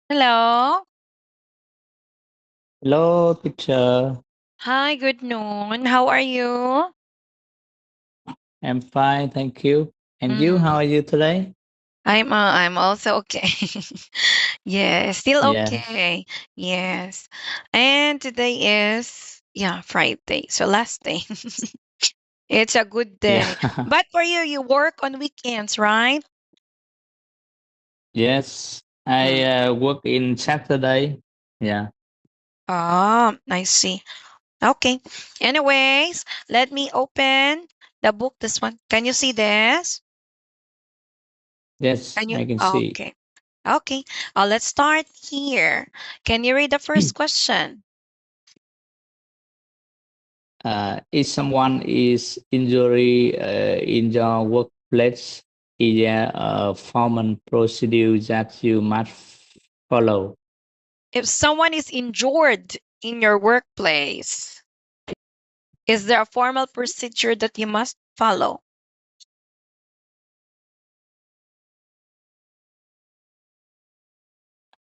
Hello. Hello, teacher. Hi, good noon. How are you? I'm fine, thank you. And you, how Mm, are you today? I'm also okay. Yes, still Yes. okay. Yes. And today is Friday. So last day. It's a good day. Yeah. But for you, you work on weekends, right? Yes. Mm. I work in Saturday. Yeah. I see. Okay. Anyways, let me open the book. This one. Can you see this? Yes, Can you? I can see. Okay. Okay. Let's start here. Can you read the first question? If someone is injured in your workplace, is there a formal procedure that you must follow? If someone is injured in your workplace, is there a formal procedure that you must follow?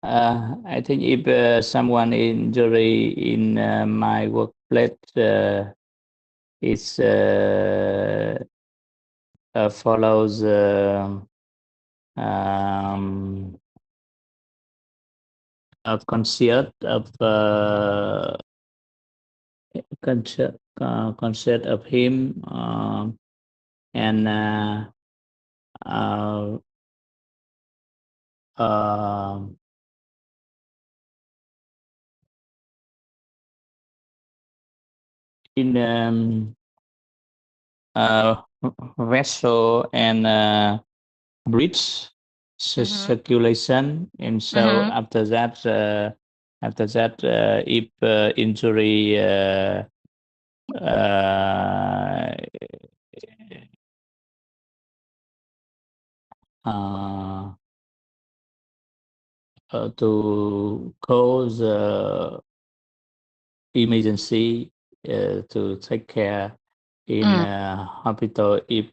I think if someone injury in my workplace, it's follows um, a concert of concert of him and uh, uh, in uh, vessel and bridge Mm-hmm. circulation, and so Mm-hmm. after that if injury uh, uh, to cause emergency to take care in Mm. hospital if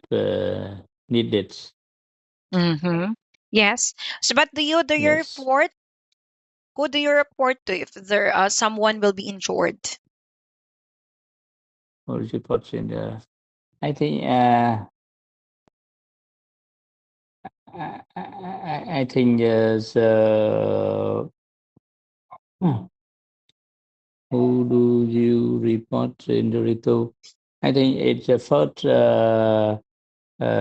needed. Mm-hmm. Yes. So, but do you Yes. report? Who do you report to if there someone will be injured? Or report in the. I think I think hmm, who do you report injury to? I think it's the first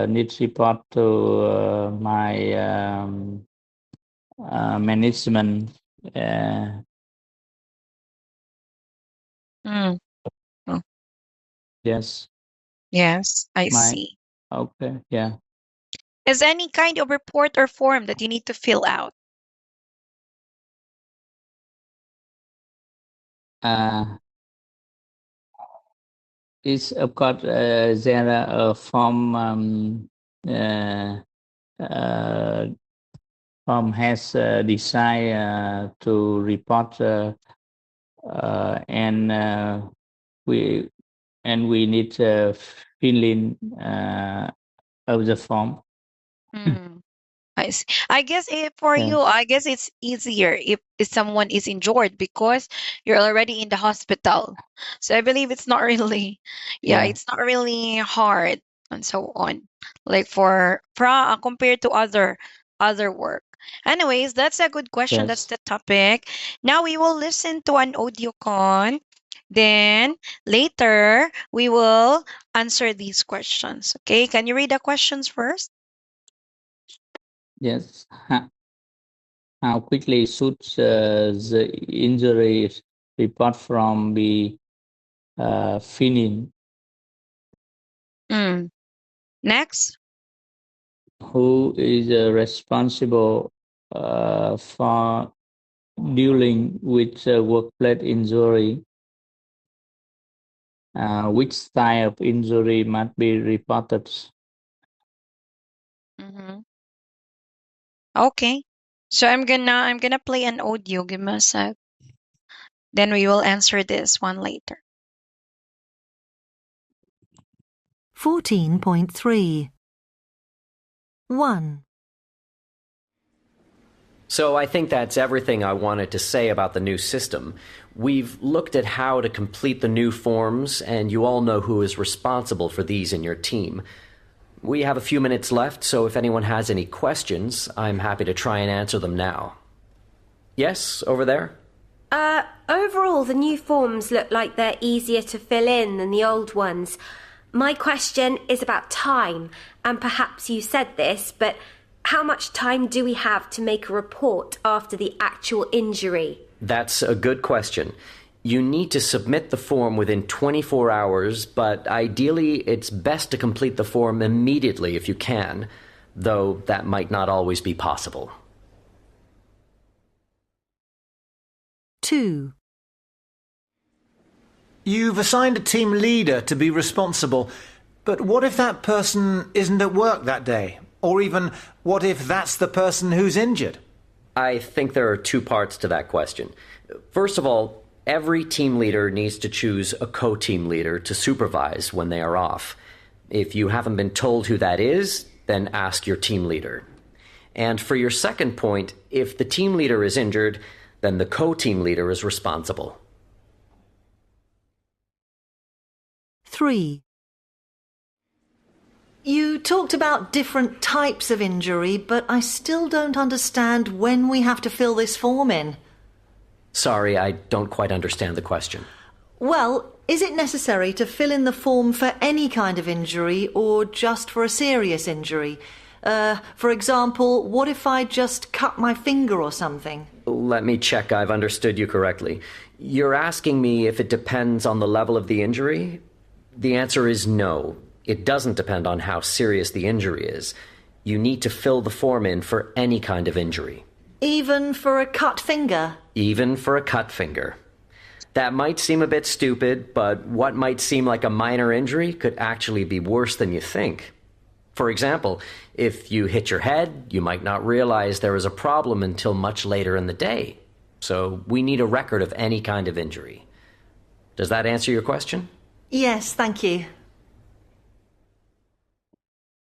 needs report to my management. Uh, Mm. Oh, yes, yes, I my see. okay, yeah. Is any kind of report or form that you need to fill out? Uh, it's of course there are a form uh, uh, form has desire to report and we we need to fill in of the form. Mm. I see. I guess for you, Yes, I guess it's easier if someone is injured because you're already in the hospital. So I believe it's not really, yeah, it's not really hard and so on. Like compared to other work. Anyways, that's a good question. That's yes, the topic. Now we will listen to an audio con. Then later we will answer these questions. Okay, can you read the questions first? yes. How quickly should the injury report from be finished? Mm. Next. Who is responsible for dealing with workplace injury? Which type of injury must be reported? Mm-hmm. Okay. So I'm gonna play an audio. Give me a sec. Then we will answer this one later. 14.3 1. So I think that's everything I wanted to say about the new system. We've looked at how to complete the new forms, and you all know who is responsible for these in your team. We have a few minutes left, so if anyone has any questions, I'm happy to try and answer them now. Yes, over there? Overall, the new forms look like they're easier to fill in than the old ones. My question is about time, and perhaps you said this, but how much time do we have to make a report after the actual injury? That's a good question. You need to submit the form within 24 hours, but ideally it's best to complete the form immediately if you can, though that might not always be possible. 2. You've assigned a team leader to be responsible, but what if that person isn't at work that day? Or even, what if that's the person who's injured? I think there are two parts to that question. First of all, every team leader needs to choose a co-team leader to supervise when they are off. If you haven't been told who that is, then ask your team leader. And for your second point, if the team leader is injured, then the co-team leader is responsible. 3. You talked about different types of injury, but I still don't understand when we have to fill this form in. Sorry, I don't quite understand the question. Well, is it necessary to fill in the form for any kind of injury or just for a serious injury? For example, what if I just cut my finger or something? Let me check I've understood you correctly. You're asking me if it depends on the level of the injury? The answer is no. It doesn't depend on how serious the injury is. You need to fill the form in for any kind of injury. Even for a cut finger? Even for a cut finger. That might seem a bit stupid, but what might seem like a minor injury could actually be worse than you think. For example, if you hit your head, you might not realize there is a problem until much later in the day. So we need a record of any kind of injury. Does that answer your question? Yes, thank you.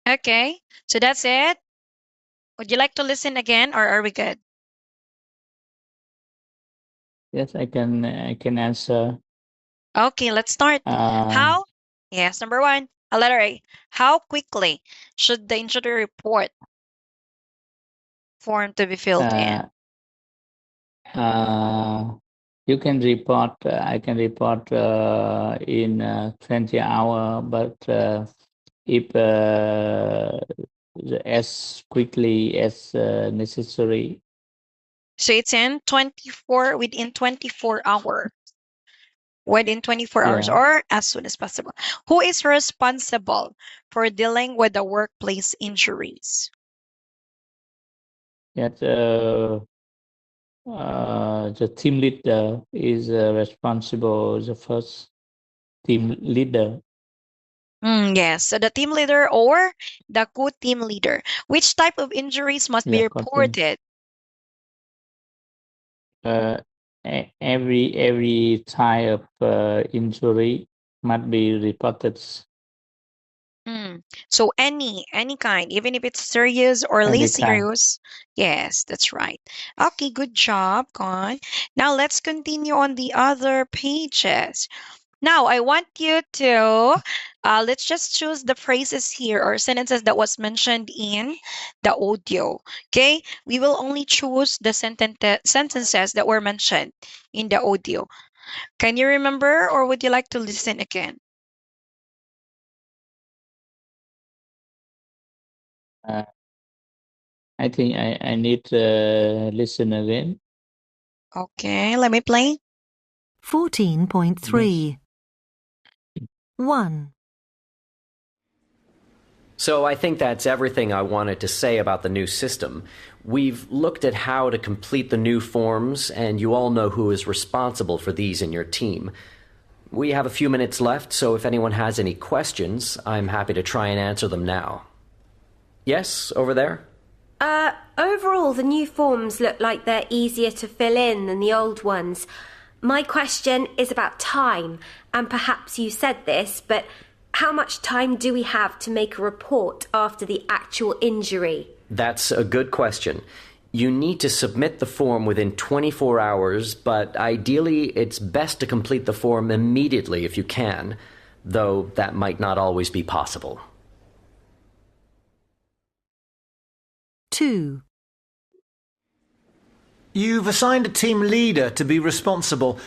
Okay. So that's it. Would you like to listen again, or are we good? Yes, I can answer. Okay, let's start. Uh, How? Yes, number one, a letter A. How quickly should the injury report form to be filled in? You can report. I can report in 20 hour, but if as quickly as necessary. So it's within 24 hours. Within 24 hours Yeah. or as soon as possible. Who is responsible for dealing with the workplace injuries? That the team leader is responsible. The first team leader. Yes, so the team leader or the co-team leader. Which type of injuries must be Yeah, co-team. reported? Every type of injury must be reported. So any kind, even if it's serious or Every less time. serious. Yes, that's right. Okay, good job, Con. Now let's continue on the other pages. Now I want you to let's just choose the phrases here or sentences that was mentioned in the audio. Okay, we will only choose the sentences that were mentioned in the audio. Can you remember, or would you like to listen again? I think I need to listen again. Okay, let me play. 14.3 1. So I think that's everything I wanted to say about the new system. We've looked at how to complete the new forms, and you all know who is responsible for these in your team. We have a few minutes left, so if anyone has any questions, I'm happy to try and answer them now. Yes, over there? Overall, the new forms look like they're easier to fill in than the old ones. My question is about time, and perhaps you said this, but how much time do we have to make a report after the actual injury? That's a good question. You need to submit the form within 24 hours, but ideally it's best to complete the form immediately if you can, though that might not always be possible. 2. You've assigned a team leader to be responsible,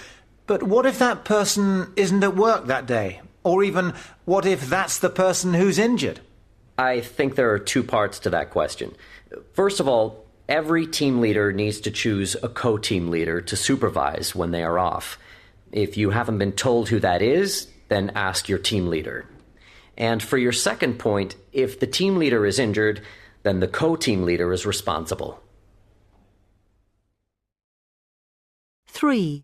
but what if that person isn't at work that day? Or even, what if that's the person who's injured? I think there are two parts to that question. First of all, every team leader needs to choose a co-team leader to supervise when they are off. If you haven't been told who that is, then ask your team leader. And for your second point, if the team leader is injured, then the co-team leader is responsible. 3.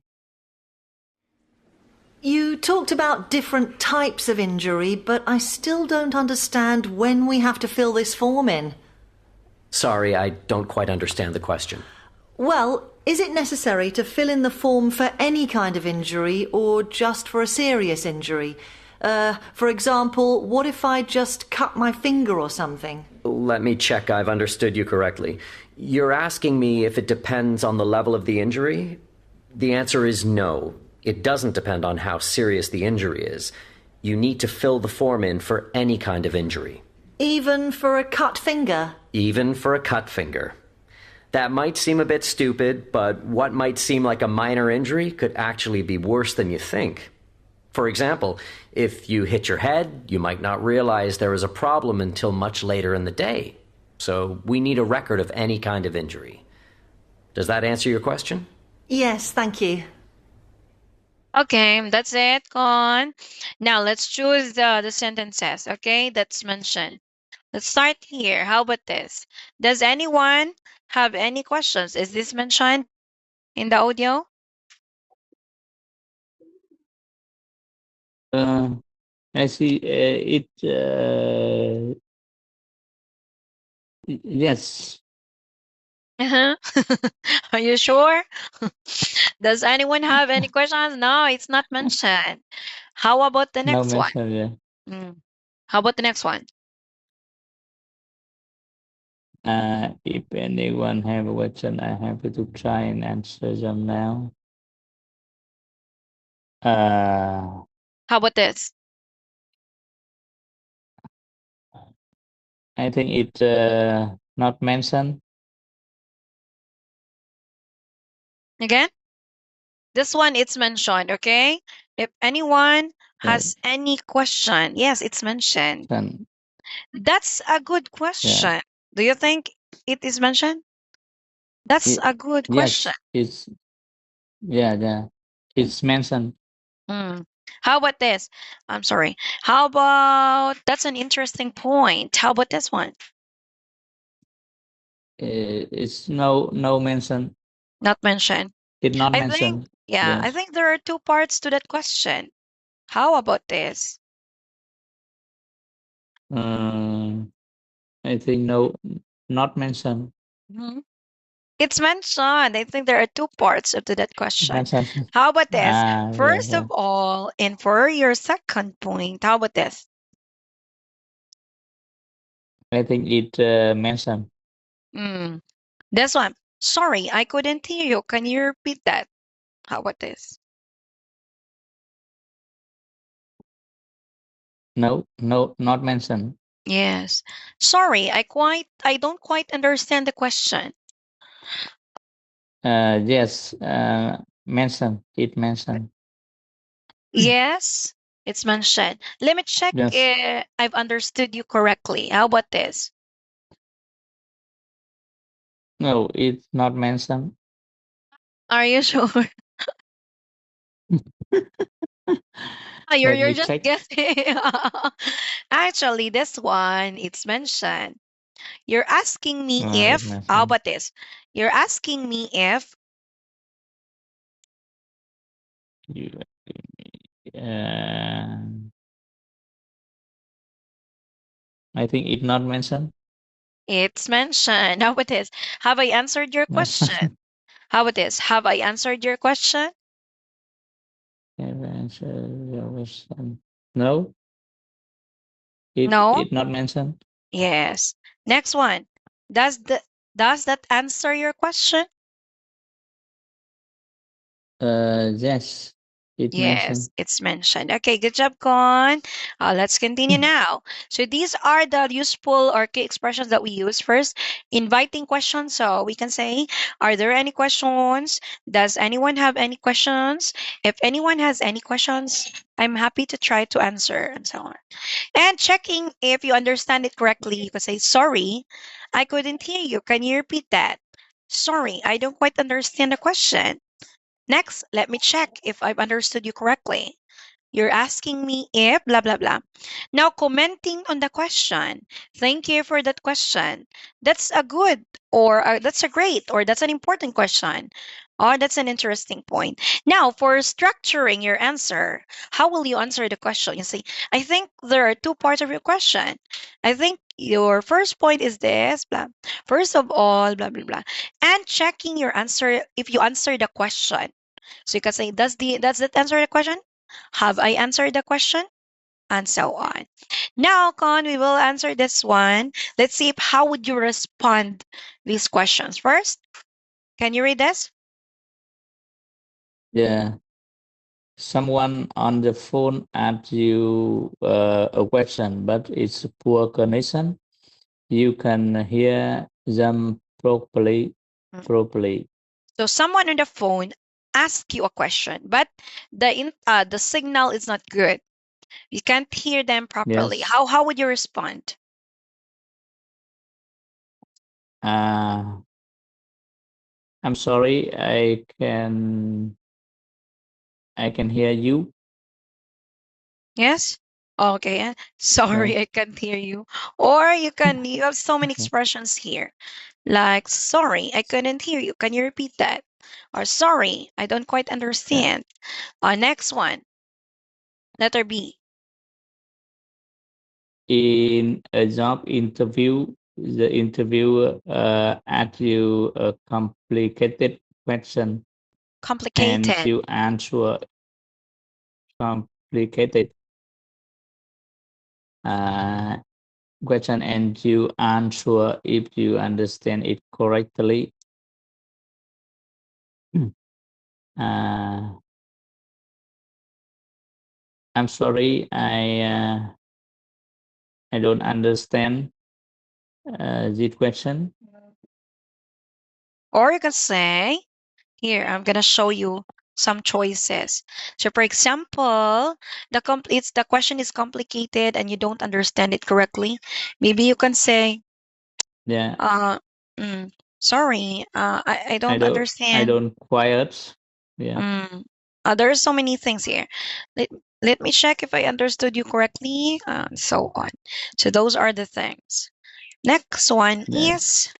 You talked about different types of injury, but I still don't understand when we have to fill this form in. Sorry, I don't quite understand the question. Well, is it necessary to fill in the form for any kind of injury or just for a serious injury? For example, what if I just cut my finger or something? Let me check I've understood you correctly. You're asking me if it depends on the level of the injury? The answer is no. It doesn't depend on how serious the injury is. You need to fill the form in for any kind of injury. Even for a cut finger? Even for a cut finger. That might seem a bit stupid, but what might seem like a minor injury could actually be worse than you think. For example, if you hit your head, you might not realize there is a problem until much later in the day. So we need a record of any kind of injury. Does that answer your question? Yes, thank you. Okay, that's it, Con. Now let's choose the sentences, okay, that's mentioned. Let's start here. How about this? Does anyone have any questions? Is this mentioned in the audio? I see yes. Uh-huh. Are you sure? Does anyone have any questions? No, it's not mentioned. How about the No next one? mention, yeah. How about the next one? If anyone have a question, I have to try and answer them now. How about this? I think it not mentioned. Again? This one, it's mentioned, okay? If anyone Yeah, has any question, yes, it's mentioned. then, That's a good yeah. question. Do you think it is mentioned? That's a good question. Yes, yeah. It's mentioned. Mm. How about this? I'm sorry. How about that's an interesting point. How about this one? It's no mention. Not mentioned. It not I think, mentioned. yeah, I Yes. think there are two parts to that question. How about this? Um, I think no, not mentioned. Mhm. It's mentioned. I think there are two parts to that question. Mentioned. How about this? First Yeah. of all, and for your second point, how about this? I think it mentioned. Mm. This one. Sorry, I couldn't hear you. Can you repeat that? How about this? No, not mentioned. Yes. Sorry, I don't quite understand the question. Yes. Mentioned. It mentioned. Yes, it's mentioned. Let me check Yes. if I've understood you correctly. How about this? No, it's not mentioned. Are you sure? Let You're me just check. guessing. Actually, this one it's mentioned. You're asking me It if, how mentioned. about this? You're asking me if, You, uh, I think it not mentioned. It's mentioned. How about this? Have I answered your question? How about this? Have I answered your question? Have I answered your question? No, No? it not mentioned. Yes. Next one. Does the does that answer your question? Yes, it Yes, mentioned. it's mentioned. Okay, good job, Con. Let's continue now. So these are the useful or key expressions that we use. First, inviting questions. So we can say, are there any questions? Does anyone have any questions? If anyone has any questions, I'm happy to try to answer and so on. And checking if you understand it correctly, you can say, sorry, I couldn't hear you. Can you repeat that? Sorry, I don't quite understand the question. Next, let me check if I've understood you correctly. You're asking me if blah blah blah. Now commenting on the question. Thank you for that question. That's a good or that's a great or that's an important question. Oh, that's an interesting point. Now, for structuring your answer, how will you answer the question? You say, I think there are two parts of your question. I think your first point is this, blah. First of all, blah blah blah. And checking your answer if you answer the question. So you can say, does that answer the question? Have I answered the question? And so on. Now, Con, we will answer this one. Let's see if how would you respond these questions. First, can you read this? Yeah. Someone on the phone asks you a question, but it's poor connection. You can hear them properly. Mm. Properly. So someone on the phone asks you a question, but the signal is not good. You can't hear them properly. Yes. How would you respond? Uh, I'm sorry. I can hear you. Yes? Okay. Yeah. Sorry, I can't hear you. Or you have so many Okay. expressions here. Like, sorry, I couldn't hear you. Can you repeat that? Or sorry, I don't quite Yeah. understand. Next one, letter B. In a job interview, the interviewer asks you a complicated question, and Complicated. you answer complicated uh, question, and you answer if you understand it correctly. uh, I'm sorry, I don't understand the question. Or you can say, here, I'm gonna show you some choices. So for example, the question is complicated and you don't understand it correctly. Maybe you can say, Yeah, uh, mm, sorry, I don't I understand. don't quite. Yeah, Mm. There are so many things here. Let, let me check if I understood you correctly, and so on. So those are the things. Next one yeah. is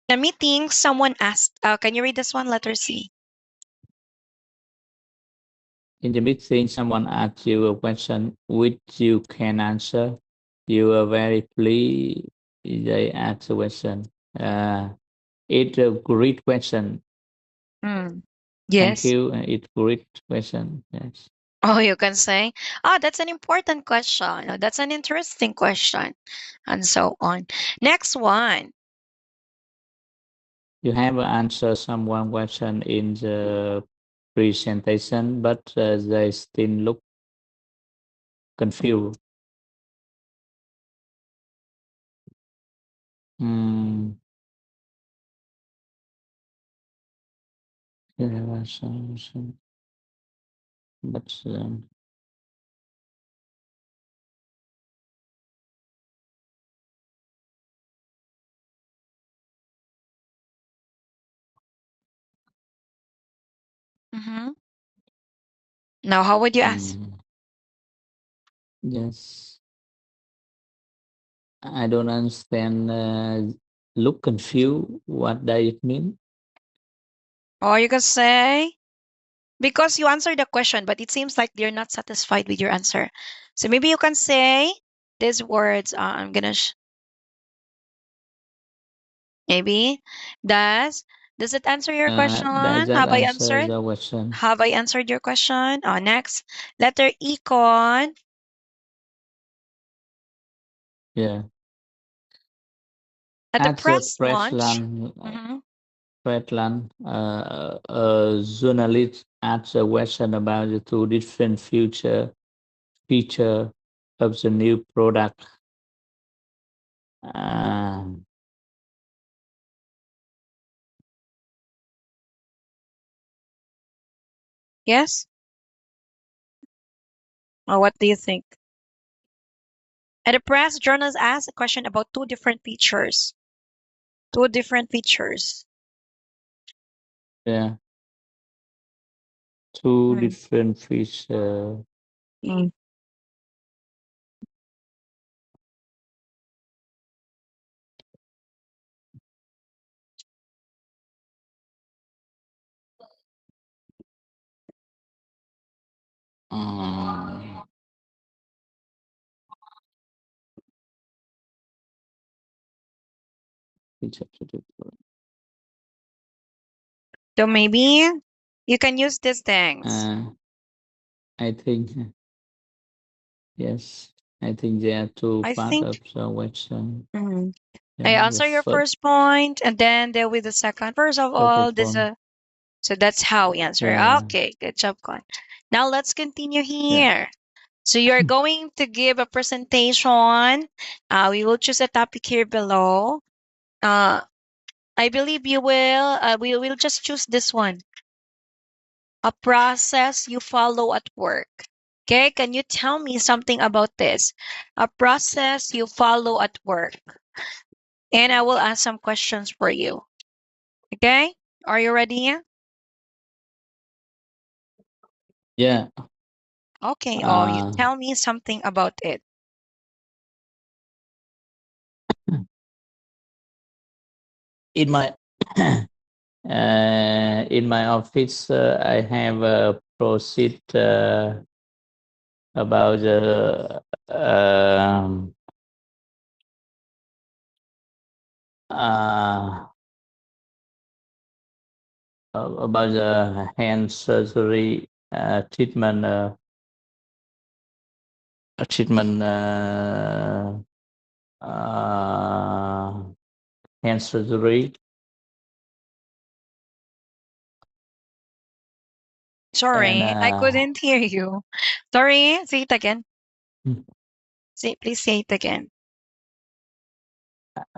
the meeting. Someone asked, can you read this one? Letter C. In the meeting, someone asks you a question which you can answer. You are very pleased they ask a question. Uh, it's a great question. Mm. Thank Yes. you. It's great question. Yes. Oh, you can say, that's an important question. That's an interesting question, and so on. Next one. You have answered someone question in the presentation, but they still look confused. Hmm. There was but Hmm. Now, how would you ask? yes, I don't understand. Look confused. What does it mean? Or you can say, because you answered the question, but it seems like you're not satisfied with your answer. So maybe you can say these words. I'm gonna Maybe. Does it answer your question? Does that Have I answer answered? the question? Have I answered your question? Next, letter E, Con. Yeah. At the At the press press launch. lunch, Mhm. a journalist asked a question about the two different future feature of the new product. Um, Yes? Or what do you think? At the press, journalists asked a question about two different features. Two different features. yeah, two Mm. different feature. Mm. Um, feature to do- So maybe you can use these things. I think yes. I think there are two I part think of the question. mm, I Yeah, the answer your first point and then there with the second. First of all, purple this phone. so that's how we answer. Yeah, Okay, good job, Con. Now let's continue yeah, here. So you're going to give a presentation. We will choose a topic here below. Uh, I believe you will. We will just choose this one. A process you follow at work. Okay, can you tell me something about this? A process you follow at work. And I will ask some questions for you. Okay, are you ready? yeah. Okay, oh, you Uh, tell me something about it. in my in my office, I have a proceed about uh, about the hand surgery treatment treatment uh, hand surgery and Sorry, I couldn't hear you. Sorry, say it again. Please say it again.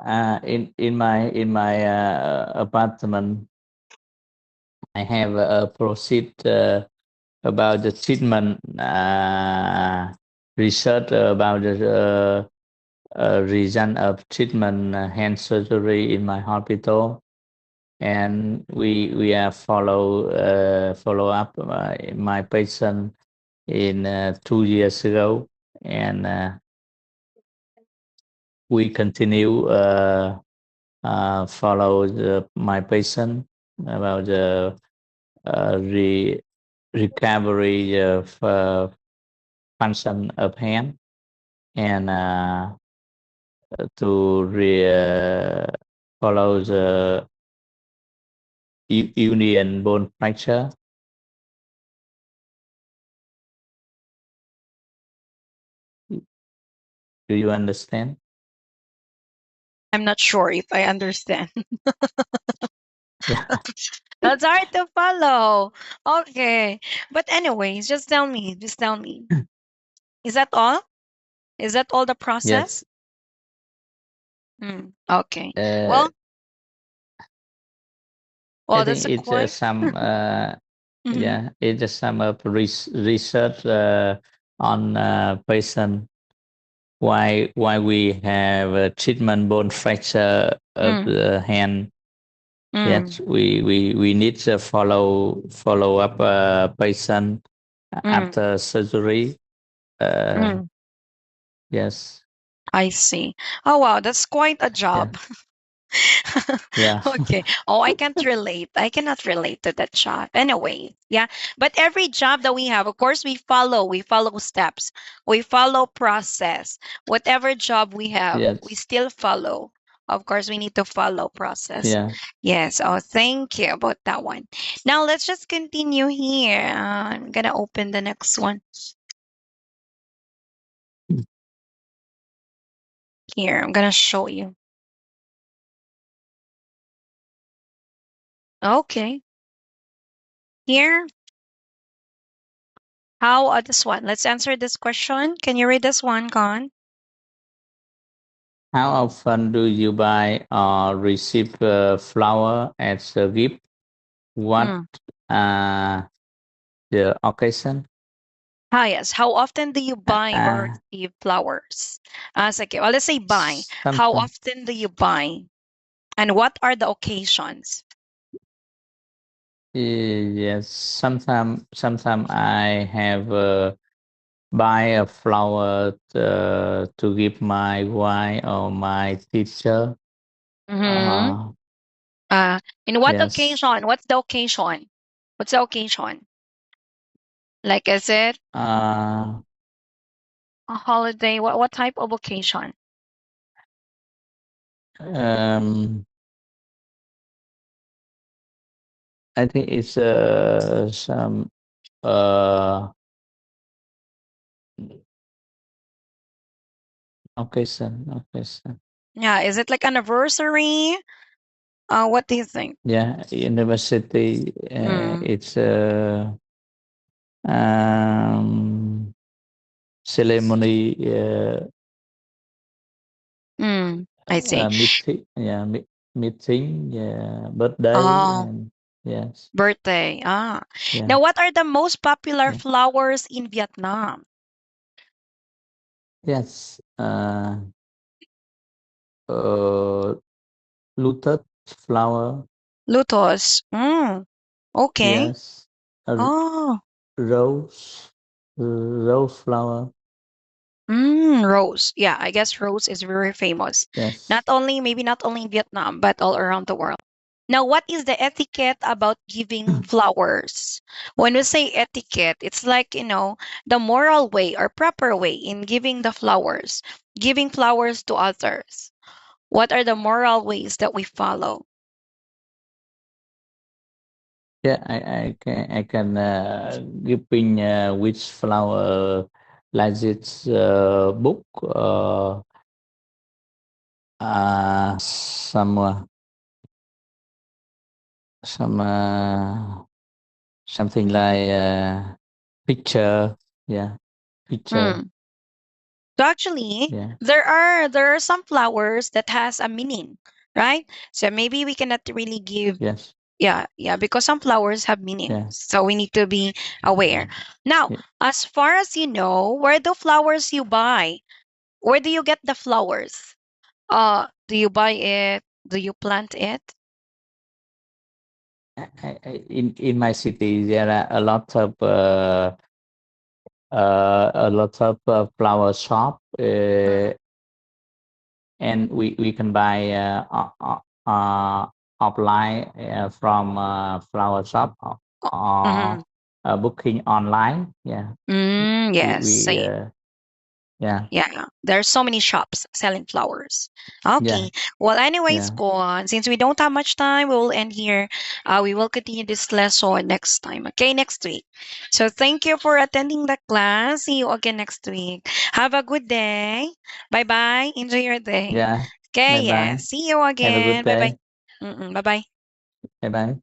in my apartment I have a proceed about the treatment research about the result of treatment hand surgery in my hospital, and we are follow up my patient in 2 years ago, and we continue follow my patient about the re recovery of function of hand and to follow the union bone fracture. Do you understand? I'm not sure if I understand. Yeah. That's hard to follow. Okay. But anyways, just tell me. Just tell me. Is that all? Is that all the process? Yes. Okay. Uh, Well, I that's think a it's quite. some Mhm. yeah, it's a some of research on patient why we have a treatment bone fracture of Mm, the hand. mm, Yes, we need to follow up patient mm, after surgery. Uh, mm. yes, I see. Oh wow, that's quite a yeah, job. yeah, Okay. Oh, I can't relate. I cannot relate to that job. Anyway, yeah. But every job that we have, of course, we follow steps, we follow process. Whatever job we have, we yes, still follow. Of course, we need to follow process. Yeah. Yes. Oh, thank you about that one. Now let's just continue here. I'm gonna open the next one. Here, I'm gonna show you. Okay. Here, how this one? Let's answer this question. Can you read this one, Con? How often do you buy or receive a flower as a gift? What Mm. the occasion? Ah, yes. How often do you buy or Uh, receive flowers? Okay. Well, let's say buy. How sometimes, often do you buy? And what are the occasions? yes, sometime I have buy a flower to give my wife or my teacher. Mm-hmm. Uh, In what yes. occasion? What's the occasion? What's the occasion? Like, is it Uh, a holiday? What type of occasion? um, I think it's some uh occasion. Yeah, is it like anniversary? What do you think? Yeah, university. Mm, It's um ceremony. I see. Meeting. Yeah, meeting. Yeah, birthday Oh, and yes. birthday. Yeah. Now, what are the most popular Yeah. flowers in Vietnam? Yes. Uh, lotus flower. Lotus. Okay. Yes. A Oh, rose. Rose flower. rose. Yeah, I guess rose is very famous. Yes. Not only, maybe not only in Vietnam, but all around the world. Now, what is the etiquette about giving flowers? When we say etiquette, it's like, the moral way or proper way in giving flowers to others. What are the moral ways that we follow? Yeah, I can giving which flower like this book some something like picture. Yeah, picture. Hmm. So actually, Yeah, there are some flowers that has a meaning, right? So maybe we cannot really give. yes, Yeah, because some flowers have meaning. yeah, So we need to be aware. Now, yeah. as far as you know, where the flowers you buy? Where do you get the flowers? Do you buy it? Do you plant it? In my city there are a lot of flower shop, Mm, and we can buy offline from flower shop oh, or mhm. booking online. Yeah, Yes, we same. yeah, Yeah, there's so many shops selling flowers. Okay. yeah, Well, anyways, yeah, go on. Since we don't have much time, we will end here. We will continue this lesson next time. Okay, next week. So thank you for attending the class. See you again next week. Have a good day. Bye bye. Enjoy your day. yeah. Bye Okay. Yeah. bye. See you Have a good again. Bye bye. day. Bye bye. Bye bye.